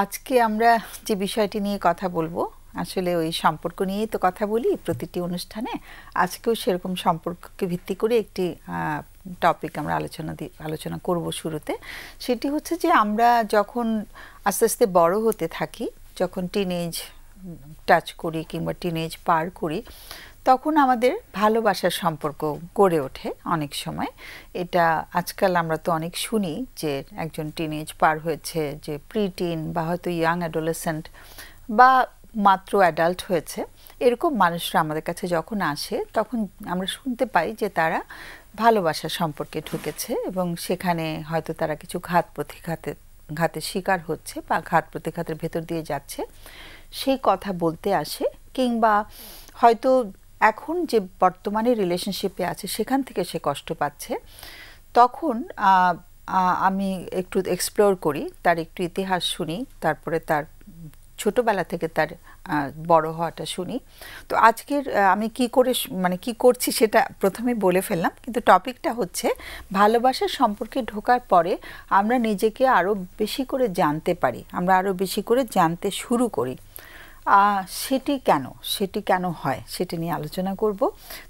আজকে আমরা যে বিষয়টি নিয়ে কথা বলবো আসলে ওই সম্পর্ক নিয়েই তো কথা বলি প্রতিটি অনুষ্ঠানে। আজকেও সেরকম সম্পর্ককে ভিত্তি করে একটি টপিক আমরা আলোচনা করব শুরুতে। সেটি হচ্ছে যে আমরা যখন আস্তে আস্তে বড় হতে থাকি, যখন টিনেজ টাচ করি কিংবা টিনেজ পার করি, তখন আমাদের ভালোবাসার সম্পর্ক গড়ে ওঠে অনেক সময়। এটা আজকাল আমরা তো অনেক শুনি যে একজন টিনেজ পার হয়েছে, যে প্রি টিন বা হয়তো ইয়াং অ্যাডোলেসেন্ট বা মাত্র অ্যাডাল্ট হয়েছে, এরকম মানুষরা আমাদের কাছে যখন আসে তখন আমরা শুনতে পাই যে তারা ভালোবাসার সম্পর্কে ঢুকেছে এবং সেখানে হয়তো তারা কিছু ঘাতের শিকার হচ্ছে বা ঘাত প্রতিঘাতের ভেতর দিয়ে যাচ্ছে, সেই কথা বলতে আসে। কিংবা হয়তো এখন যে বর্তমানে রিলেশনশিপে আছে সেখান থেকে সে কষ্ট পাচ্ছে, তখন আমি একটু এক্সপ্লোর করি, তার একটু ইতিহাস শুনি, তারপরে তার ছোটবেলা থেকে তার বড় হওয়াটা শুনি। তো আজকের আমি কি করছি সেটা প্রথমে বলে ফেললাম, কিন্তু টপিকটা হচ্ছে ভালোবাসার সম্পর্কে ঢোকার পরে আমরা নিজেকে আরও বেশি করে জানতে পারি, আমরা আরও বেশি করে জানতে শুরু করি। সেটি কেন হয় সেটি নিয়ে আলোচনা করব।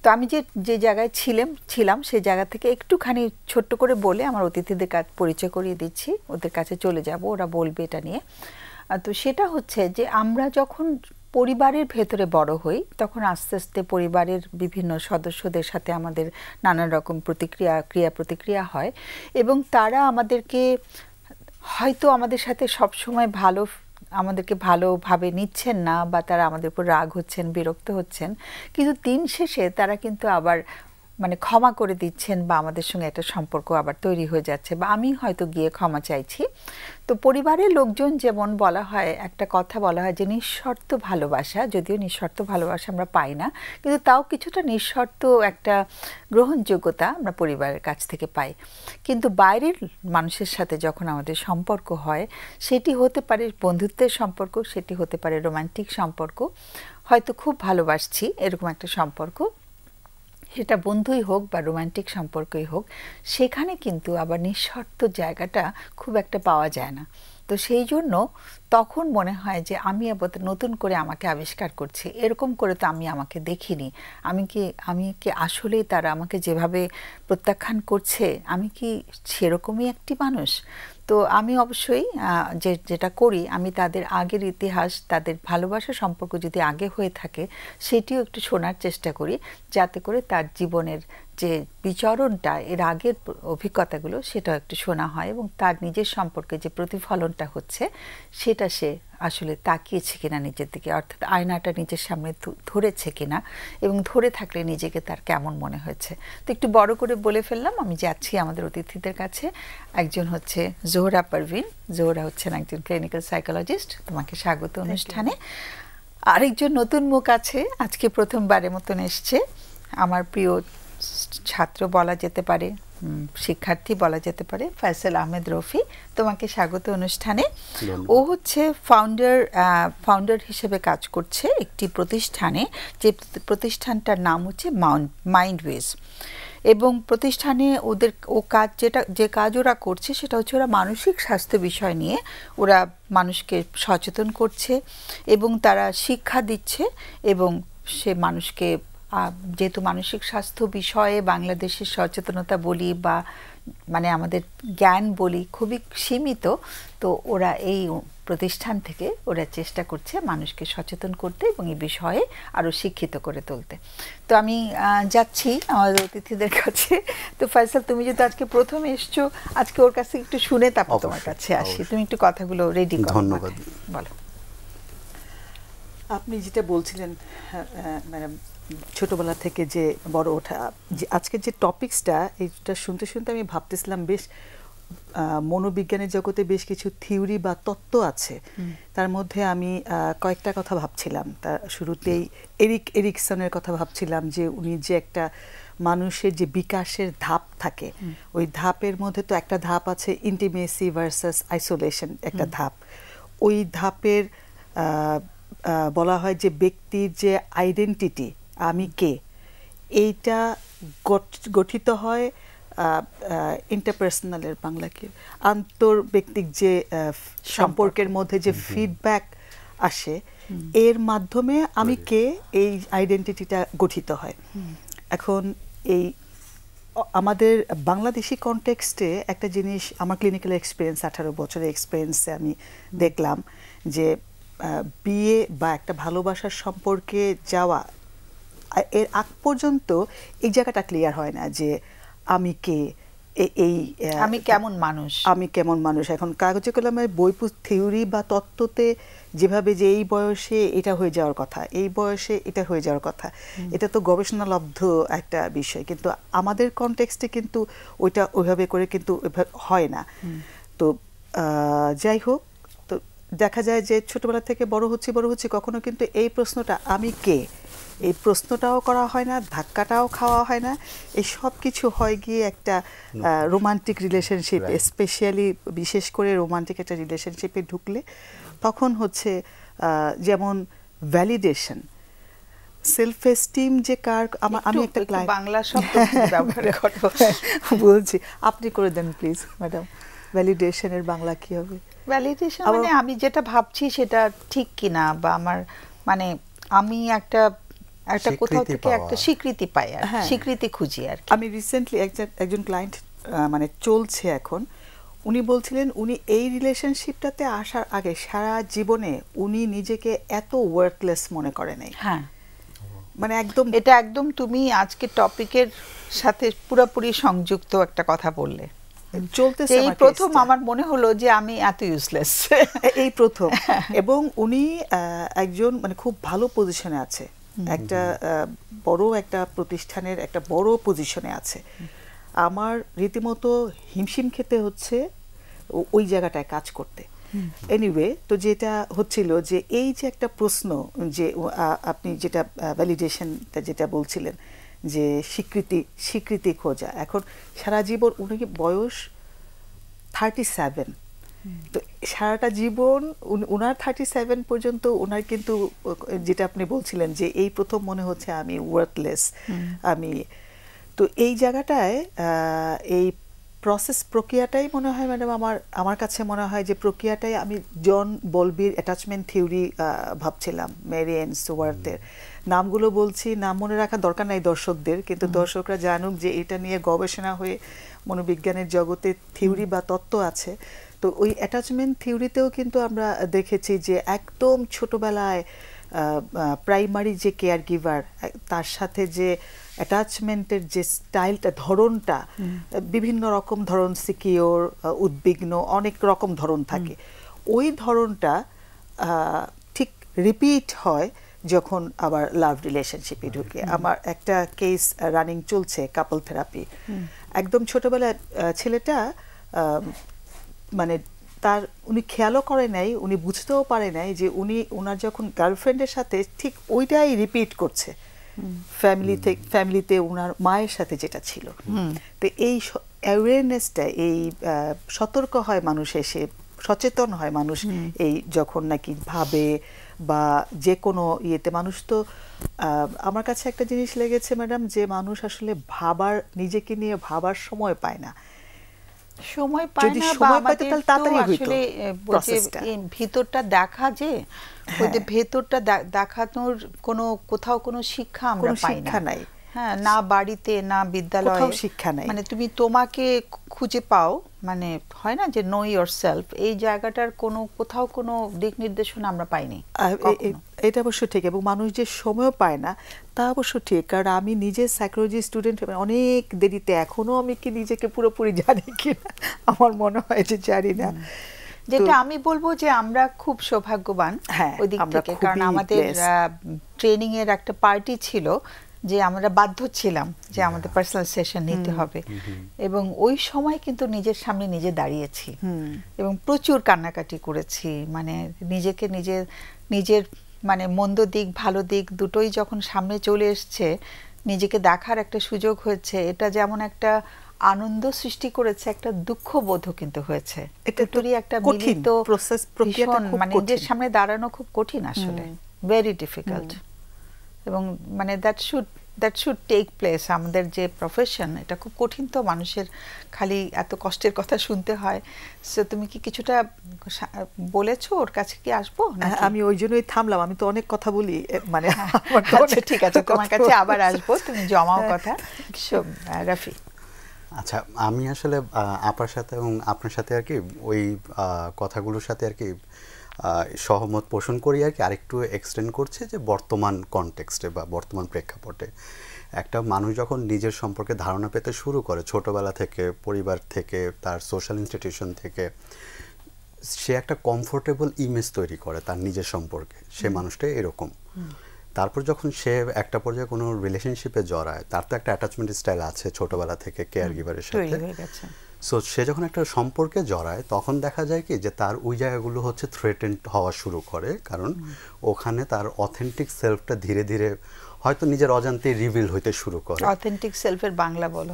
তো আমি যে জায়গায় ছিলাম সেই জায়গা থেকে একটুখানি ছোট্ট করে বলে আমার অতিথিদের কাছে পরিচয় করিয়ে দিচ্ছি, ওদের কাছে চলে যাব, ওরা বলবে এটা নিয়ে। তো সেটা হচ্ছে যে আমরা যখন পরিবারের ভেতরে বড় হই তখন আস্তে আস্তে পরিবারের বিভিন্ন সদস্যদের সাথে আমাদের নানান রকম ক্রিয়া প্রতিক্রিয়া হয় এবং তারা আমাদেরকে হয়তো আমাদের সাথে সবসময় আমাদেরকে ভালোভাবে নিচ্ছেন না, বা তারা আমাদের উপর রাগ হচ্ছেন, বিরক্ত হচ্ছেন, কিন্তু দিন শেষে তারা কিন্তু আবার ক্ষমা করে দিচ্ছেন বা আমাদের সঙ্গে একটা সম্পর্ক আবার তৈরি হয়ে যাচ্ছে, বা আমি হয়তো গিয়ে ক্ষমা চাইছি। তো পরিবারের লোকজন যেমন একটা কথা বলা হয় যে নিঃশর্ত ভালোবাসা, যদিও নিঃশর্ত ভালোবাসা আমরা পাই না, কিন্তু তাও কিছুটা নিঃশর্ত একটা গ্রহণযোগ্যতা আমরা পরিবারের কাছ থেকে পাই। কিন্তু বাইরের মানুষের সাথে যখন আমাদের সম্পর্ক হয়, সেটি হতে পারে বন্ধুত্বের সম্পর্ক, সেটি হতে পারে রোমান্টিক সম্পর্ক, হয়তো খুব ভালোবাসছি এরকম একটা সম্পর্ক, সেটা বন্ধুই হোক বা রোমান্টিক সম্পর্কই হোক, সেখানে কিন্তু আবার নিঃশর্ত জায়গাটা খুব একটা পাওয়া যায় না। তো সেই জন্য তখন মনে হয় যে আমি আবার নতুন করে আমাকে আবিষ্কার করছি, এরকম করে তো আমি আমাকে দেখিনি। আমি কি আসলেই তারা আমাকে যেভাবে প্রত্যাখ্যান করছে, আমি কি সেরকমই একটি মানুষ? তো আমি অবশ্যই যেটা করি, আমি তাদের আগের ইতিহাস, তাদের ভালোবাসা সম্পর্ক যদি আগে হয়ে থাকে সেটিও একটু শোনার চেষ্টা করি, যাতে করে তার জীবনের যে বিচরণটা, এর আগের অভিজ্ঞতাগুলো সেটাও একটু শোনা হয় এবং তার নিজের সম্পর্কে যে প্রতিফলনটা হচ্ছে সেটা সে আসলে তাকিয়েছে কিনা নিজের দিকে, অর্থাৎ আয়নাটা নিজের সামনে ধরেছে কিনা, এবং ধরে থাকলে নিজেকে তার কেমন মনে হয়েছে। তো একটু বড় করে বলে ফেললাম, আমি যাচ্ছি আমাদের অতিথিদের কাছে। একজন হচ্ছে জোহরা পারভিন। জোহরা হচ্ছেন একজন ক্লিনিক্যাল সাইকোলজিস্ট, তোমাকে স্বাগত অনুষ্ঠানে। আরেকজন নতুন মুখ আছে, আজকে প্রথমবারের মতন এসছে, আমার প্রিয় ছাত্র বলা যেতে পারে, শিক্ষার্থী বলা যেতে পারে, ফয়সাল আহমেদ রফি। তোমাকে স্বাগত অনুষ্ঠানে। ও হচ্ছে ফাউন্ডার হিসেবে কাজ করছে একটি প্রতিষ্ঠানে, যে প্রতিষ্ঠানটার নাম হচ্ছে মাইন্ডওয়েজ। এবং প্রতিষ্ঠানে যে কাজ ওরা করছে সেটা হচ্ছে ওরা মানসিক স্বাস্থ্য বিষয় নিয়ে ওরা মানুষকে সচেতন করছে এবং তারা শিক্ষা দিচ্ছে, এবং সে মানুষকে, যেহেতু মানসিক স্বাস্থ্য বিষয়ে বাংলাদেশের সচেতনতা বলি বা আমাদের জ্ঞান বলি খুবই সীমিত, তো ওরা এই প্রতিষ্ঠান থেকে ওরা চেষ্টা করছে মানুষকে সচেতন করতে এবং এই বিষয়ে আরও শিক্ষিত করে তুলতে। তো আমি যাচ্ছি আমাদের অতিথিদের কাছে। তো ফয়সাল, তুমি যেহেতু আজকে প্রথম এসছো, আজকে ওর কাছে একটু শুনে তারপর তোমার কাছে আসি। তুমি একটু কথাগুলো রেডি করো। ধন্যবাদ। বলো। আপনি যেটা বলছিলেন ম্যাডাম, ছোটবেলা থেকে যে বড় ওঠা, যে আজকের যে টপিকসটা, এইটা শুনতে শুনতে আমি ভাবতেছিলাম বেশ মনোবিজ্ঞানের জগতে বেশ কিছু থিওরি বা তত্ত্ব আছে। তার মধ্যে আমি কয়েকটা কথা ভাবছিলাম। তার শুরুতেই এরিকসনের কথা ভাবছিলাম, যে উনি যে একটা মানুষের যে বিকাশের ধাপ থাকে, ওই ধাপের মধ্যে তো একটা ধাপ আছে ইন্টিমেসি ভার্সাস আইসোলেশন, একটা ধাপ। ওই ধাপের বলা হয় যে ব্যক্তির যে আইডেন্টিটি, আমি কে, এইটা গঠিত হয় ইন্টারপার্সোনালের বাংলা কি, আন্তর্ব্যক্তিক যে সম্পর্কের মধ্যে যে ফিডব্যাক আসে, এর মাধ্যমে আমি কে, এই আইডেন্টিটিটা গঠিত হয়। এখন এই আমাদের বাংলাদেশি কনটেক্সটে একটা জিনিস, আমার ক্লিনিক্যাল এক্সপিরিয়েন্স, 18 বছরের এক্সপিরিয়েন্সে আমি দেখলাম যে বিয়ে বা একটা ভালোবাসার সম্পর্কে যাওয়া, এর আগ পর্যন্ত এই জায়গাটা ক্লিয়ার হয় না যে আমি কে, এই আমি কেমন মানুষ, আমি কেমন মানুষ। এখন কাগজে কলমে বই থিওরি বা তত্ত্বতে যেভাবে যে এই বয়সে এটা হয়ে যাওয়ার কথা, এই বয়সে এটা হয়ে যাওয়ার কথা, এটা তো গবেষণালব্ধ একটা বিষয়, কিন্তু আমাদের কনটেক্সটে কিন্তু ওইটা ওইভাবে করে কিন্তু হয় না। তো যাই হোক, তো দেখা যায় যে ছোটবেলা থেকে বড় হচ্ছে কখনো কিন্তু এই প্রশ্নটা আমি কে, এই প্রশ্নটাও করা হয় না, ধাক্কাটাও খাওয়া হয় না। এই সব কিছু হয় গিয়ে একটা রোমান্টিক রিলেশনশিপ, স্পেশালি বিশেষ করে রোমান্টিক একটা রিলেশনশিপে ঢুকলে তখন হচ্ছে যেমন ভ্যালিডেশন, সেলফ এস্টিম যে কার, আমি একটা বাংলা শব্দ ব্যবহার করব বলছি, আপনি করে দেন প্লিজ ম্যাডাম, ভ্যালিডেশনের বাংলা কি হবে? ভ্যালিডেশন মানে আমি যেটা ভাবছি সেটা ঠিক কিনা, বা আমার মানে আমি একটা কোথাও থেকে একটা স্বীকৃতি পাই, আর স্বীকৃতি খুঁজি আর কি। আমি রিসেন্টলি একজন ক্লায়েন্ট মানে চলছে এখন, উনি বলছিলেন উনি এই রিলেশনশিপটাতে আসার আগে সারা জীবনে উনি নিজেকে এত ওয়ার্থলেস মনে করে নাই। হ্যাঁ, মানে একদম, এটা একদম তুমি আজকে টপিকের সাথে পুরোপুরি সংযুক্ত একটা কথা বললে। চলতেছে এই প্রথম আমার মনে হলো যে আমি এত ইউজলেস, এই প্রথম। এবং উনি একজন মানে খুব ভালো পজিশনে আছে, একটা বড় একটা প্রতিষ্ঠানের একটা বড় পজিশনে আছে। আমার রীতিমতো হিমশিম খেতে হচ্ছে ওই জায়গাটায় কাজ করতে। এনিওয়ে, তো যেটা হচ্ছিল যে এই যে একটা প্রশ্ন, যে আপনি যেটা ভ্যালিডেশনটা যেটা বলছিলেন যে স্বীকৃতি খোঁজা, এখন সারা জীবন, উনি বয়স 37, তো সারাটা জীবন উনার 37 পর্যন্ত উনার কিন্তু যেটা আপনি বলছিলেন যে এই প্রথম মনে হচ্ছে আমি ওয়ার্থলেস, আমি, তো এই জায়গাটায় এই প্রক্রিয়াটাই মনে হয় ম্যাডাম, আমার কাছে মনে হয় যে প্রক্রিয়াটাই আমি জন বলবির অ্যাটাচমেন্ট থিওরি ভাবছিলাম, মেরি অ্যান স্টুয়ার্টের নামগুলো বলছি, নাম মনে রাখার দরকার নাই দর্শকদের, কিন্তু দর্শকরা জানুক যে এটা নিয়ে গবেষণা হয়ে মনোবিজ্ঞানের জগতে থিওরি বা তত্ত্ব আছে। তো ওই অ্যাটাচমেন্ট থিওরিতেও কিন্তু আমরা দেখেছি যে একদম ছোটবেলায় প্রাইমারি যে কেয়ার গিভার, তার সাথে যে অ্যাটাচমেন্টের যে স্টাইলটা, ধরনটা, বিভিন্ন রকম ধরন, সিকিওর, উদ্বিগ্ন, অনেক রকম ধরন থাকে। ওই ধরনটা ঠিক রিপিট হয় যখন আবার লাভ রিলেশনশিপে ঢুকে। আমার একটা কেস রানিং চলছে, কাপল থেরাপি। একদম ছোটবেলায় ছেলেটা মানে উনি খেয়ালও করে নাই, উনি বুঝতেও পারে নাই যে ওনার যখন গার্লফ্রেন্ডের সাথে ঠিক ওইটাই রিপিট করছে ফ্যামিলিতে ওনার মায়ের সাথে যেটা ছিল। তো এই অ্যাওয়ারনেসটা, এই সতর্ক হয় মানুষ, এসে সচেতন হয় মানুষ, এই যখন নাকি ভাবে বা যে কোনো ইয়েতে মানুষ। তো আমার কাছে একটা জিনিস লেগেছে ম্যাডাম, যে মানুষ আসলে নিজেকে নিয়ে ভাবার সময় পায় না, সময় পায় না, বা আমাদের আসলে ভিতরটা দেখা, যে ওদের ভেতরটা দেখানোর কোথাও কোনো শিক্ষা আমরা পাই না। হ্যাঁ, না বাড়িতে, না বিদ্যালয়ে শিক্ষা নাই। মানে তুমি তোমাকে খুঁজে পাও, মানে হয় না যে নো ইয়োরসেলফ, এই জায়গাটার কোথাও কোনো দিক নির্দেশনা আমরা পাইনি। এটা অবশ্য ঠিক, এবং মানুষ যে সময় পায় না তা অবশ্য ঠিক, কারণ আমি নিজে সাইকোলজি স্টুডেন্ট, অনেক দেরিতে এখনো আমি কি নিজেকে পুরোপুরি জানি কিনা আমার মনে হয় যে জানি না। যেটা আমি বলবো যে আমরা খুব সৌভাগ্যবান ওই দিক থেকে, কারণ আমাদের ট্রেনিং এর একটা পার্টি ছিল যে আমরা বাধ্য ছিলাম যে আমাদের পার্সোনাল সেশন নিতে হবে, এবং ওই সময় কিন্তু নিজের সামনে নিজে দাঁড়িয়েছি এবং প্রচুর কান্নাকাটি করেছি। মানে নিজেকে নিজের মানে মন্দ দিক ভালো দিক দুটোই যখন সামনে চলে এসছে, নিজেকে দেখার একটা সুযোগ হয়েছে, এটা যেমন একটা আনন্দ সৃষ্টি করেছে, একটা দুঃখ বোধও কিন্তু হয়েছে। দুটোরই একটা মিলিত প্রসেস, মানে নিজের সামনে দাঁড়ানো খুব কঠিন আসলে, ভেরি ডিফিকাল্ট, এবং মানে that should that should take place. আমাদের যে প্রফেশন, এটা খুব কঠিন, তো মানুষের খালি এত কষ্টের কথা শুনতে হয়। সো তুমি কি কিছুটা বলেছো, ওর কাছে কি আসবো? আমি ওই জন্যই থামলাম, আমি তো অনেক কথা বলি, মানে আচ্ছা ঠিক আছে, তোমার কাছে আবার আসবো, তুমি জমাও কথা। রাফি। আচ্ছা, আমি আসলে আপার সাথে এবং আপনার সাথে আর কি ওই কথাগুলোর সাথে আর কি সহমত পোষণ করি আর কি, আরেকটু এক্সটেন্ড করছে যে বর্তমান কনটেক্সটে বা বর্তমান প্রেক্ষাপটে একটা মানুষ যখন নিজের সম্পর্কে ধারণা পেতে শুরু করে ছোটবেলা থেকে, পরিবার থেকে, তার সোশ্যাল ইনস্টিটিউশন থেকে, সে একটা কমফোর্টেবল ইমেজ তৈরি করে তার নিজের সম্পর্কে, সে মানুষটা এরকম। তারপর যখন সে একটা পর্যায়ে কোনো রিলেশনশিপে জড়ায়, তার তো একটা অ্যাটাচমেন্ট স্টাইল আছে ছোটবেলা থেকে কেয়ার গিভারের সাথে। সো সে যখন একটা সম্পর্কে জড়ায় তখন দেখা যায় কি যে তার ওই জায়গাগুলো হচ্ছে থ্রেটেন্ড হওয়া শুরু করে, কারণ ওখানে তার অথেন্টিক সেলফটা ধীরে ধীরে হয়তো নিজের অজান্তেই রিভিল হইতে শুরু করে। অথেন্টিক সেলফের বাংলা বলো।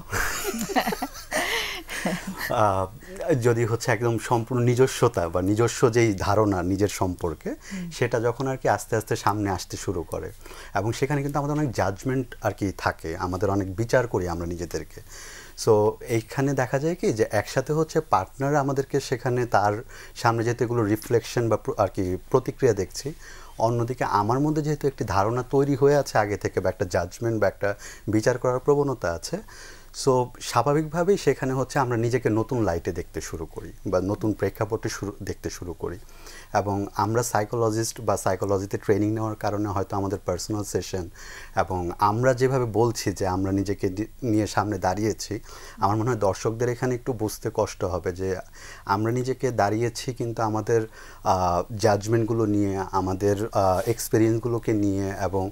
যদি হচ্ছে একদম সম্পূর্ণ নিজস্বতা বা নিজস্ব যেই ধারণা নিজের সম্পর্কে, সেটা যখন আর কি আস্তে আস্তে সামনে আসতে শুরু করে, এবং সেখানে কিন্তু আমাদের অনেক জাজমেন্ট আর কি থাকে, আমাদের অনেক বিচার করি আমরা নিজেদেরকে। সো এইখানে দেখা যায় কি যে একসাথে হচ্ছে পার্টনার আমাদেরকে সেখানে তার সামনে যেহেতু এগুলো রিফ্লেকশন বা আর কি প্রতিক্রিয়া দেখছি, অন্যদিকে আমার মধ্যে যেহেতু একটি ধারণা তৈরি হয়ে আছে আগে থেকে, বা একটা জাজমেন্ট বা একটা বিচার করার প্রবণতা আছে, সো স্বাভাবিকভাবেই সেখানে হচ্ছে আমরা নিজেকে নতুন লাইটে দেখতে শুরু করি বা নতুন প্রেক্ষাপটে দেখতে শুরু করি। এবং আমরা সাইকোলজিস্ট বা সাইকোলজিতে ট্রেনিং নেওয়ার কারণে হয়তো আমাদের পার্সোনাল সেশন এবং আমরা যেভাবে বলছি যে আমরা নিজেকে নিয়ে সামনে দাঁড়িয়েছি, আমার মনে হয় দর্শকদের এখানে একটু বুঝতে কষ্ট হবে যে আমরা নিজেকে দাঁড়িয়েছি কিন্তু আমাদের জাজমেন্টগুলো নিয়ে, আমাদের এক্সপিরিয়েন্সগুলোকে নিয়ে এবং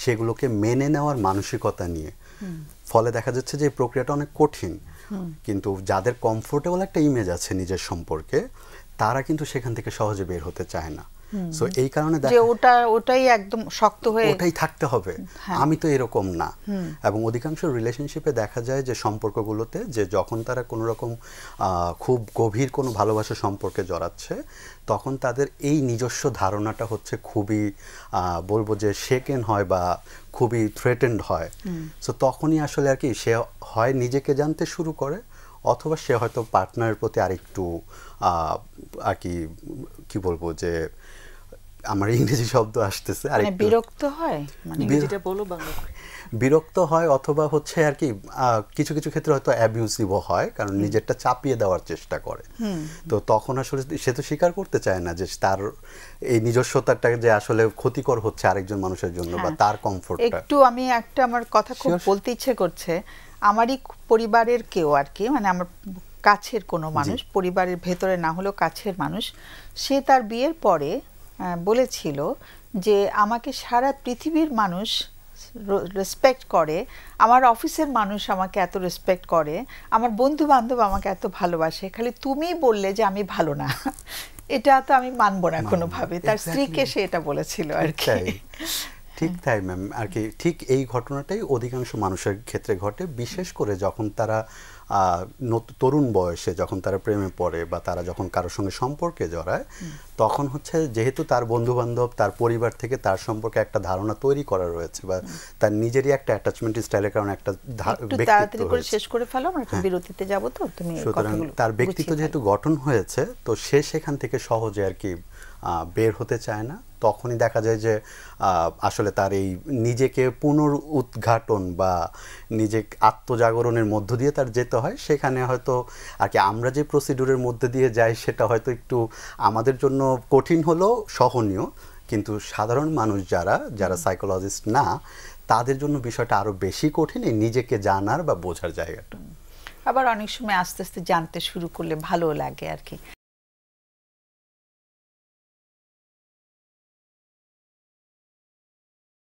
সেগুলোকে মেনে নেওয়ার মানসিকতা নিয়ে। ফলে দেখা যাচ্ছে যে এই প্রক্রিয়াটা অনেক কঠিন, কিন্তু যাদের কমফোর্টেবল একটা ইমেজ আছে নিজের সম্পর্কে, তারা কিন্তু সেখান থেকে সহজে বের হতে চায় না। সো এই কারণে ওটাই একদম শক্ত হয়ে ওটাই থাকতে হবে, আমি তো এরকম না। এবং অধিকাংশ রিলেশনশিপে দেখা যায় যে সম্পর্কগুলোতে যে যখন তারা কোনো রকম খুব গভীর কোনো ভালোবাসা সম্পর্কে জড়াচ্ছে, তখন তাদের এই নিজস্ব ধারণাটা হচ্ছে খুবই বলবো যে শেকেন হয় বা খুবই থ্রেটেন্ড হয়। সো তখনই আসলে আর কি সে হয় নিজেকে জানতে শুরু করে, অথবা সে হয়তো পার্টনারের প্রতি আরেকটু আর কি কি বলবো যে, আমার ইংরেজি শব্দ আসতেছে, আর বিরক্ত হয়, মানে যেটা বলো বাংলা, বিরক্ত হয়, অথবা হচ্ছে আর কি কিছু কিছু ক্ষেত্রে হয়তো অ্যাবিউসিভও হয়, কারণ নিজেরটা চাপিয়ে দেওয়ার চেষ্টা করে। তো তখন আসলে সে তো স্বীকার করতে চায় না যে তার এই নিজস্বতাটা যে আসলে ক্ষতিকর হচ্ছে আরেকজন মানুষের জন্য বা তার কমফোর্টটা। একটু আমি আমার কথা খুব বলতে ইচ্ছে করছে, আমারই পরিবারের কেউ আর কি, মানে আমার কাছের কোনো মানুষ, পরিবারের ভেতরে না হলেও কাছের মানুষ, সে তার বিয়ের পরে বলেছিল যে আমাকে সারা পৃথিবীর মানুষ রেসপেক্ট করে, আমার অফিসের মানুষ আমাকে এত রেসপেক্ট করে, আমার বন্ধু বান্ধব আমাকে এত ভালোবাসে, খালি তুমি বললে যে আমি ভালো না, এটা তো আমি মানবো না কোনোভাবে। তার স্ত্রীকে সে এটা বলেছিল আর কি। ঠিক তাই ম্যাম, আর কি ঠিক এই ঘটনাটাই অধিকাংশ মানুষের ক্ষেত্রে ঘটে, বিশেষ করে যখন তারা তরুণ বয়সে যখন তারা প্রেমে পড়ে বা তারা যখন কারোর সঙ্গে সম্পর্কে জড়ায়, তখন হচ্ছে যেহেতু তার বন্ধু বান্ধব, তার পরিবার থেকে তার সম্পর্কে একটা ধারণা তৈরি করা রয়েছে, বা তার নিজেরই একটা অ্যাটাচমেন্ট স্টাইলের কারণে একটা তাড়াতাড়ি করে শেষ করে ফেলো, আমরা একটু বিরতিতে যাব। তো তুমি সুতরাং তার ব্যক্তিত্ব যেহেতু গঠন হয়েছে, তো সে সেখান থেকে সহজে আর কি বের হতে চায় না। তখনই দেখা যায় যে আসলে তার এই নিজেকে পুনরুদ্ঘাটন বা নিজে আত্মজাগরণের মধ্য দিয়ে তার যেতে হয়। সেখানে হয়তো আর কি আমরা যে প্রসিডিউরের মধ্যে দিয়ে যাই সেটা হয়তো একটু আমাদের জন্য কঠিন হলেও সহনীয়, কিন্তু সাধারণ মানুষ যারা সাইকোলজিস্ট না, তাদের জন্য বিষয়টা আরো বেশি কঠিন, এই নিজেকে জানার বা বোঝার জায়গাটা। আবার অনেক সময় আস্তে আস্তে জানতে শুরু করলে ভালো লাগে আর কি।